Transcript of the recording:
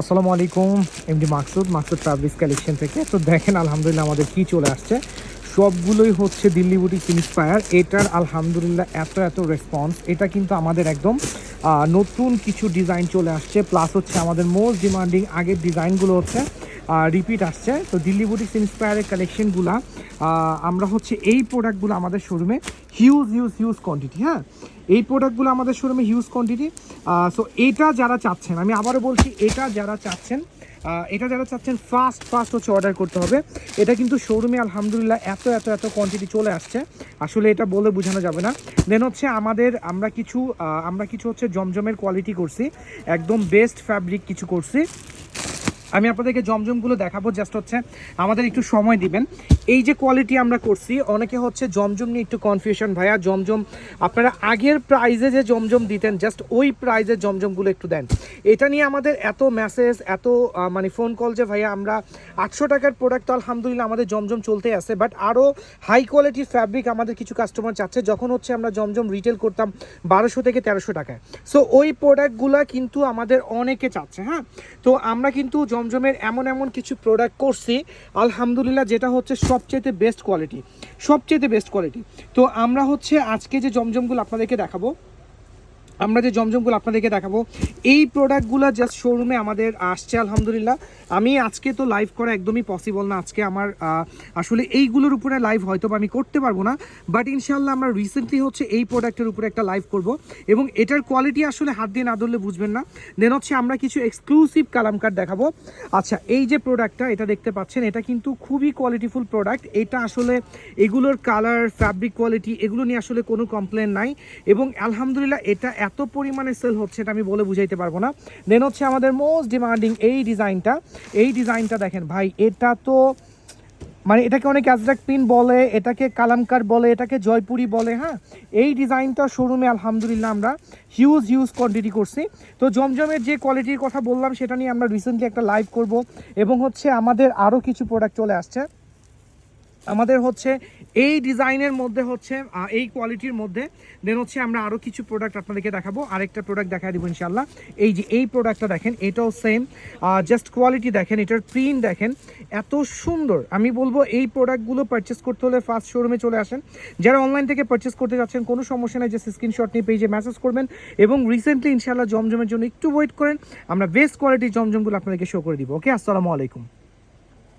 আসসালামু আলাইকুম, MD Maksud fabrics collection থেকে। তো দেখেন আলহামদুলিল্লাহ আমাদের কি চলে আসছে, সবগুলোই হচ্ছে দিল্লি বুটিক ইন্সপায়ার। এটার আলহামদুলিল্লাহ এত রেসপন্স, এটা কিন্তু আমাদের একদম নতুন কিছু ডিজাইন চলে আসছে, প্লাস হচ্ছে আমাদের মোস্ট ডিমান্ডিং আগের ডিজাইনগুলো হচ্ছে রিপিট আসছে। তো দিল্লি বুটিক ইন্সপায়ারের কালেকশনগুলো আমরা হচ্ছে এই প্রোডাক্টগুলো আমাদের শোরুমে হিউজ কোয়ান্টিটি, হ্যাঁ এই প্রোডাক্টগুলো আমাদের শোরুমে হিউজ কোয়ান্টিটি। সো এটা যারা চাচ্ছেন, আমি আবারও বলছি, এটা যারা চাচ্ছেন ফাস্ট হচ্ছে অর্ডার করতে হবে। এটা কিন্তু শোরুমে আলহামদুলিল্লাহ এত কোয়ান্টিটি চলে আসছে, আসলে এটা বলে বোঝানো যাবে না। দেন হচ্ছে আমরা কিছু হচ্ছে জমজমের কোয়ালিটি করছি, একদম বেস্ট ফ্যাব্রিক কিছু করছি। আমি আপনাদেরকে জমজমগুলো দেখাবো, জাস্ট হচ্ছে আমাদের একটু সময় দিবেন। এই যে কোয়ালিটি আমরা করছি, অনেকে হচ্ছে জমজম নিয়ে একটু কনফিউশন, ভাইয়া জমজম আপনারা আগের প্রাইজে যে জমজম দিতেন জাস্ট ওই প্রাইজের জমজমগুলো একটু দেন। এটা নিয়ে আমাদের এত মেসেজ, এত মানে ফোন কল যে ভাইয়া আমরা 800 টাকার প্রোডাক্ট তো আলহামদুলিল্লাহ আমাদের জমজম চলতে আছে, বাট আরও হাই কোয়ালিটির ফ্যাব্রিক আমাদের কিছু কাস্টমার চাচ্ছে, যখন হচ্ছে আমরা জমজম রিটেল করতাম 1200 থেকে 1300 টাকায়। সো ওই প্রোডাক্টগুলো কিন্তু আমাদের অনেকে চাচ্ছে, হ্যাঁ। তো আমরা কিন্তু জমজমের এমন কিছু প্রোডাক্ট করছি আলহামদুলিল্লাহ, যেটা হচ্ছে সবচেয়ে বেস্ট কোয়ালিটি। তো আমরা হচ্ছে আজকে যে জমজমগুলো আপনাদেরকে দেখাবো, এই প্রোডাক্টগুলো জাস্ট শোরুমে আমাদের আসছে আলহামদুলিল্লাহ। আমি আজকে তো লাইভ করা একদমই পসিবল না, আজকে আমার আসলে এইগুলোর উপরে লাইভ হয়তো আমি করতে পারবো না, বাট ইনশাল্লাহ আমরা রিসেন্টলি হচ্ছে এই প্রোডাক্টের উপরে একটা লাইভ করব, এবং এটার কোয়ালিটি আসলে হাত দিয়ে না ধরলে বুঝবেন না। দেন হচ্ছে আমরা কিছু এক্সক্লুসিভ কালামকার দেখাবো। আচ্ছা, এই যে প্রোডাক্টটা এটা দেখতে পাচ্ছেন, এটা কিন্তু খুবই কোয়ালিটিফুল প্রোডাক্ট। এটা আসলে এগুলোর কালার, ফ্যাব্রিক কোয়ালিটি এগুলো নিয়ে আসলে কোনো কমপ্লেন নাই, এবং আলহামদুলিল্লাহ এটা এত পরিমাণে সেল হচ্ছে এটা আমি বলে বুঝাইতে পারবো না। দেন হচ্ছে আমাদের মোস্ট ডিমান্ডিং এই ডিজাইনটা দেখেন ভাই, এটা তো মানে এটাকে অনেক অ্যাজরাক পিন বলে, এটাকে কালামকার বলে, এটাকে জয়পুরি বলে, হ্যাঁ। এই ডিজাইনটা শোরুমে আলহামদুলিল্লাহ আমরা হিউজ কোয়ান্টিটি করছি। তো জমজমের যে কোয়ালিটির কথা বললাম সেটা নিয়ে আমরা রিসেন্টলি একটা লাইভ করব, এবং হচ্ছে আমাদের আরও কিছু প্রোডাক্ট চলে আসছে। আমাদের হচ্ছে এই ডিজাইনের মধ্যে হচ্ছে এই কোয়ালিটির মধ্যে, দেন হচ্ছে আমরা আরও কিছু প্রোডাক্ট আপনাদেরকে দেখাবো। আরেকটা প্রোডাক্ট দেখা দিব ইনশাল্লাহ। এই যে এই প্রোডাক্টটা দেখেন, এটাও সেম, জাস্ট কোয়ালিটি দেখেন, এটার প্রিন্ট দেখেন এত সুন্দর। আমি বলবো এই প্রোডাক্টগুলো পারচেস করতে হলে ফার্স্ট শোরুমে চলে আসেন। যারা অনলাইন থেকে পারচেস করতে যাচ্ছেন কোনো সমস্যা নেই, যে স্ক্রিনশট নিয়ে পেজে মেসেজ করবেন, এবং রিসেন্টলি ইনশাল্লাহ জমজমের জন্য একটু ওয়েট করেন, আমরা বেস্ট কোয়ালিটির জমজমগুলো আপনাদেরকে শো করে দিব। ওকে, আসসালামু আলাইকুম।